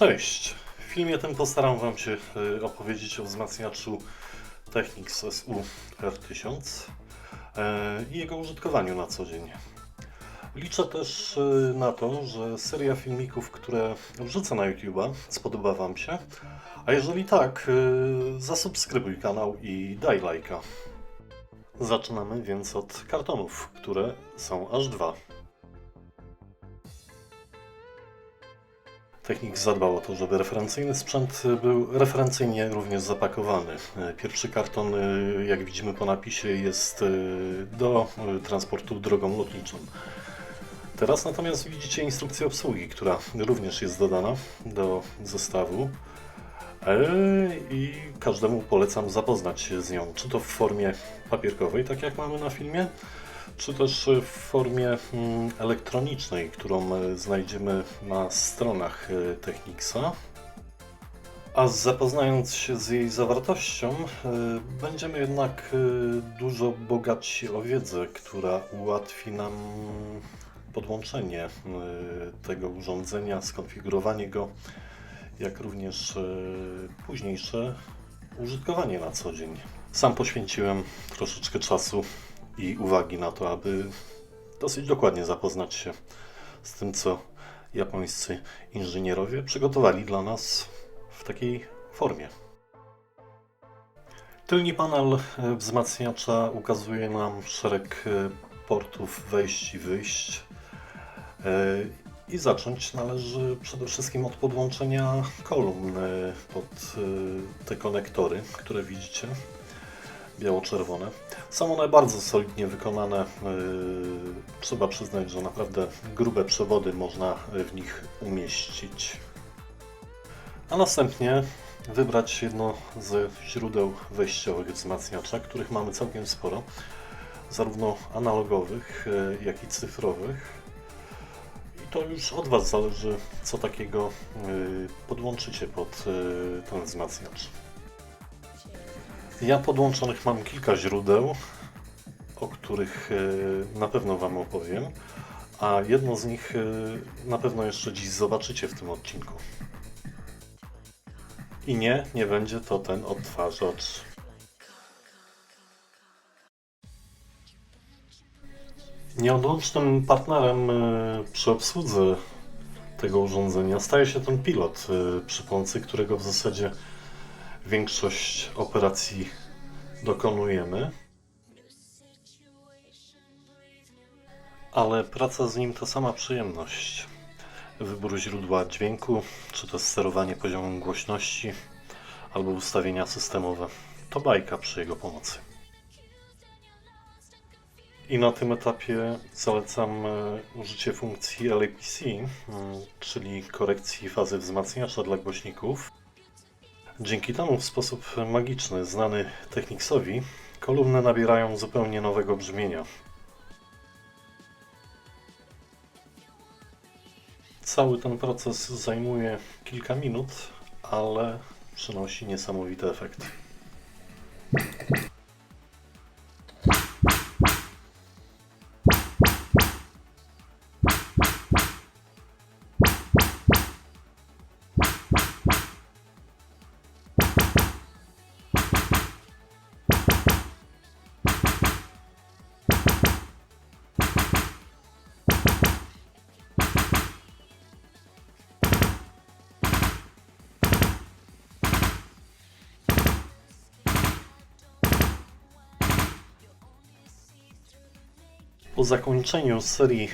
Cześć! W filmie tym postaram Wam się opowiedzieć o wzmacniaczu Technics SU R1000 i jego użytkowaniu na co dzień. Liczę też na to, że seria filmików, które wrzucę na YouTube'a, spodoba Wam się, a jeżeli tak, zasubskrybuj kanał i daj lajka. Zaczynamy więc od kartonów, które są aż dwa. Technics zadbał o to, żeby referencyjny sprzęt był referencyjnie również zapakowany. Pierwszy karton, jak widzimy po napisie, jest do transportu drogą lotniczą. Teraz natomiast widzicie instrukcję obsługi, która również jest dodana do zestawu i każdemu polecam zapoznać się z nią, czy to w formie papierkowej, tak jak mamy na filmie, czy też w formie elektronicznej, którą znajdziemy na stronach Technicsa. A zapoznając się z jej zawartością, będziemy jednak dużo bogatsi o wiedzę, która ułatwi nam podłączenie tego urządzenia, skonfigurowanie go, jak również późniejsze użytkowanie na co dzień. Sam poświęciłem troszeczkę czasu i uwagi na to, aby dosyć dokładnie zapoznać się z tym, co japońscy inżynierowie przygotowali dla nas w takiej formie. Tylny panel wzmacniacza ukazuje nam szereg portów wejść i wyjść. I zacząć należy przede wszystkim od podłączenia kolumn pod te konektory, które widzicie, biało-czerwone. Są one bardzo solidnie wykonane. Trzeba przyznać, że naprawdę grube przewody można w nich umieścić. A następnie wybrać jedno ze źródeł wejściowych wzmacniacza, których mamy całkiem sporo, zarówno analogowych, jak i cyfrowych. To już od Was zależy, co takiego podłączycie pod ten wzmacniacz. Ja podłączonych mam kilka źródeł, o których na pewno Wam opowiem, a jedno z nich na pewno jeszcze dziś zobaczycie w tym odcinku. I nie będzie to ten odtwarzacz. Nieodłącznym partnerem przy obsłudze tego urządzenia staje się ten pilot, przy pomocy którego w zasadzie większość operacji dokonujemy. Ale praca z nim to sama przyjemność. Wybór źródła dźwięku, czy to sterowanie poziomem głośności, albo ustawienia systemowe. To bajka przy jego pomocy. I na tym etapie zalecam użycie funkcji LAPC, czyli korekcji fazy wzmacniacza dla głośników. Dzięki temu w sposób magiczny, znany Technicsowi, kolumny nabierają zupełnie nowego brzmienia. Cały ten proces zajmuje kilka minut, ale przynosi niesamowity efekt. Po zakończeniu serii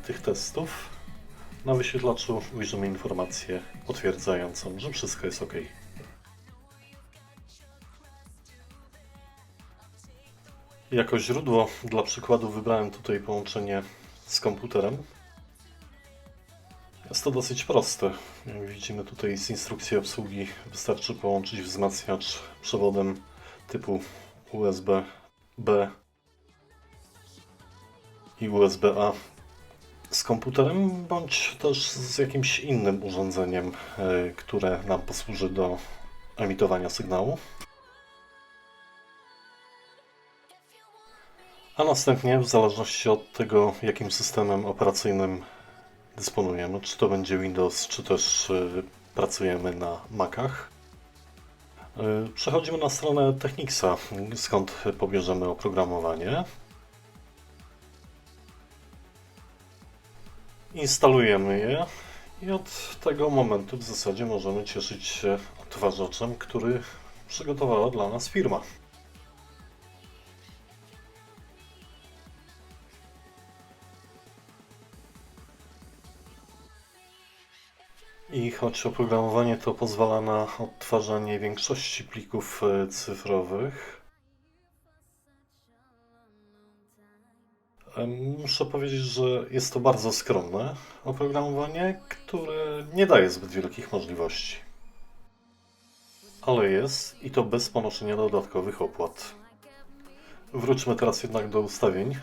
tych testów na wyświetlaczu ujrzymy informację potwierdzającą, że wszystko jest ok. Jako źródło dla przykładu wybrałem tutaj połączenie z komputerem. Jest to dosyć proste. Jak widzimy tutaj z instrukcji obsługi wystarczy połączyć wzmacniacz przewodem typu USB-B i USB-A z komputerem, bądź też z jakimś innym urządzeniem, które nam posłuży do emitowania sygnału. A następnie, w zależności od tego, jakim systemem operacyjnym dysponujemy, czy to będzie Windows, czy też pracujemy na Macach. Przechodzimy na stronę Technicsa, skąd pobierzemy oprogramowanie. Instalujemy je i od tego momentu w zasadzie możemy cieszyć się odtwarzaczem, który przygotowała dla nas firma. I choć oprogramowanie to pozwala na odtwarzanie większości plików cyfrowych, muszę powiedzieć, że jest to bardzo skromne oprogramowanie, które nie daje zbyt wielkich możliwości. Ale jest i to bez ponoszenia dodatkowych opłat. Wróćmy teraz jednak do ustawień.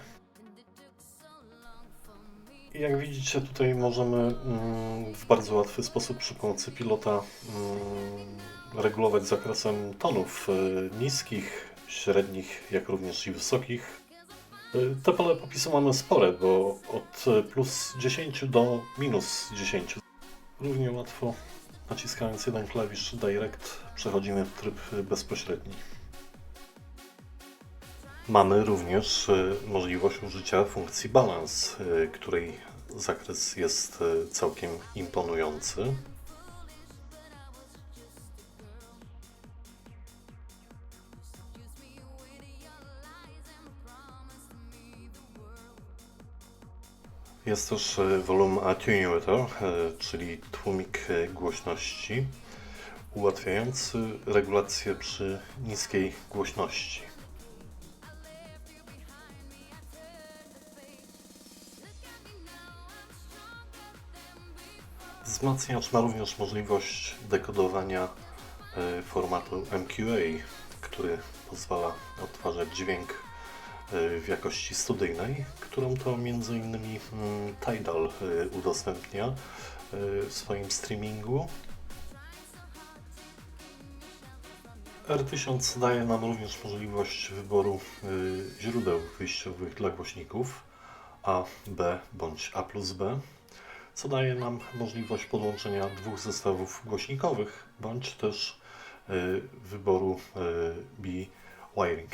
I jak widzicie, tutaj możemy w bardzo łatwy sposób przy pomocy pilota regulować zakresem tonów niskich, średnich, jak również i wysokich. Te pole popisu mamy spore, bo od plus 10 do minus 10. Równie łatwo naciskając jeden klawisz Direct przechodzimy w tryb bezpośredni. Mamy również możliwość użycia funkcji Balance, której zakres jest całkiem imponujący. Jest też Volume Attenuator, czyli tłumik głośności, ułatwiający regulację przy niskiej głośności. Wzmacniacz ma również możliwość dekodowania formatu MQA, który pozwala odtwarzać dźwięk w jakości studyjnej, którą to m.in. Tidal udostępnia w swoim streamingu. R1000 daje nam również możliwość wyboru źródeł wyjściowych dla głośników A, B bądź A+B, co daje nam możliwość podłączenia dwóch zestawów głośnikowych bądź też wyboru B-Wiring.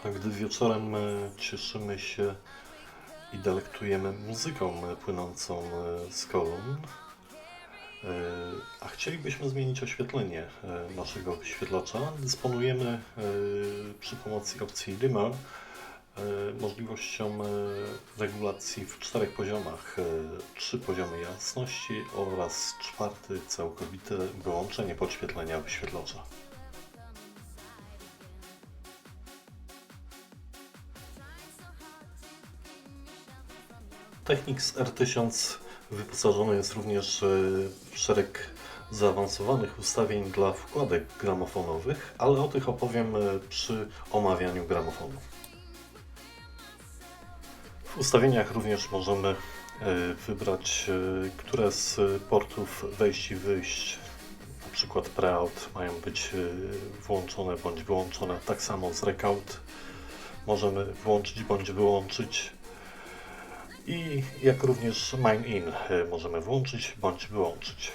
A gdy wieczorem cieszymy się i delektujemy muzyką płynącą z kolumn, a chcielibyśmy zmienić oświetlenie naszego wyświetlacza, dysponujemy przy pomocy opcji Dimmer możliwością regulacji w 4 poziomach, 3 poziomy jasności oraz 4 całkowite wyłączenie podświetlenia wyświetlacza. Technics R1000 wyposażony jest również w szereg zaawansowanych ustawień dla wkładek gramofonowych, ale o tych opowiem przy omawianiu gramofonu. W ustawieniach również możemy wybrać, które z portów wejść i wyjść, na przykład pre-out, mają być włączone bądź wyłączone. Tak samo z rec-out możemy włączyć bądź wyłączyć. I jak również main-in możemy włączyć bądź wyłączyć.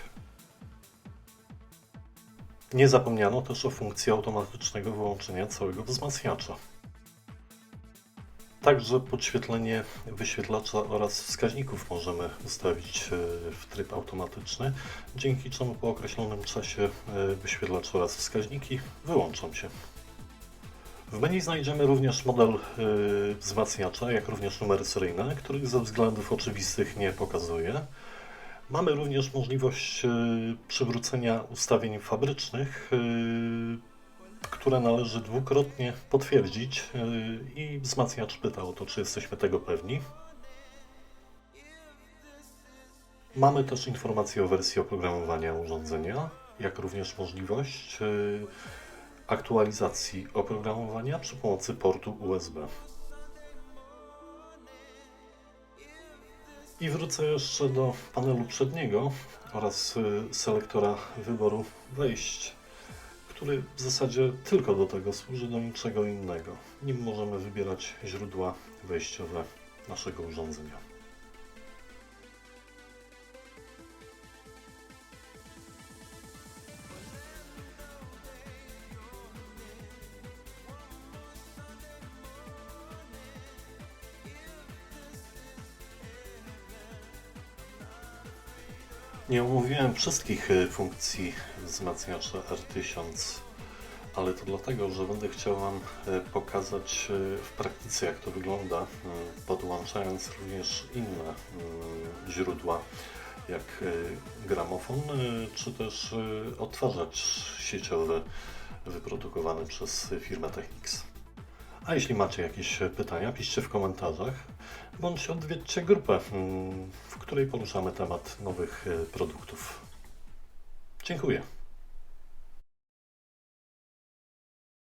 Nie zapomniano też o funkcji automatycznego wyłączenia całego wzmacniacza. Także podświetlenie wyświetlacza oraz wskaźników możemy ustawić w tryb automatyczny, dzięki czemu po określonym czasie wyświetlacz oraz wskaźniki wyłączą się. W menu znajdziemy również model wzmacniacza, jak również numery seryjne, których ze względów oczywistych nie pokazuję. Mamy również możliwość przywrócenia ustawień fabrycznych, które należy dwukrotnie potwierdzić i wzmacniacz pyta o to, czy jesteśmy tego pewni. Mamy też informację o wersji oprogramowania urządzenia, jak również możliwość aktualizacji oprogramowania przy pomocy portu USB. I wrócę jeszcze do panelu przedniego oraz selektora wyboru wejść, który w zasadzie tylko do tego służy, do niczego innego. Nim możemy wybierać źródła wejściowe naszego urządzenia. Nie omówiłem wszystkich funkcji wzmacniacza R1000, ale to dlatego, że będę chciał Wam pokazać w praktyce, jak to wygląda, podłączając również inne źródła, jak gramofon, czy też odtwarzacz sieciowy wyprodukowany przez firmę Technics. A jeśli macie jakieś pytania, piszcie w komentarzach, bądź odwiedźcie grupę, w której poruszamy temat nowych produktów. Dziękuję.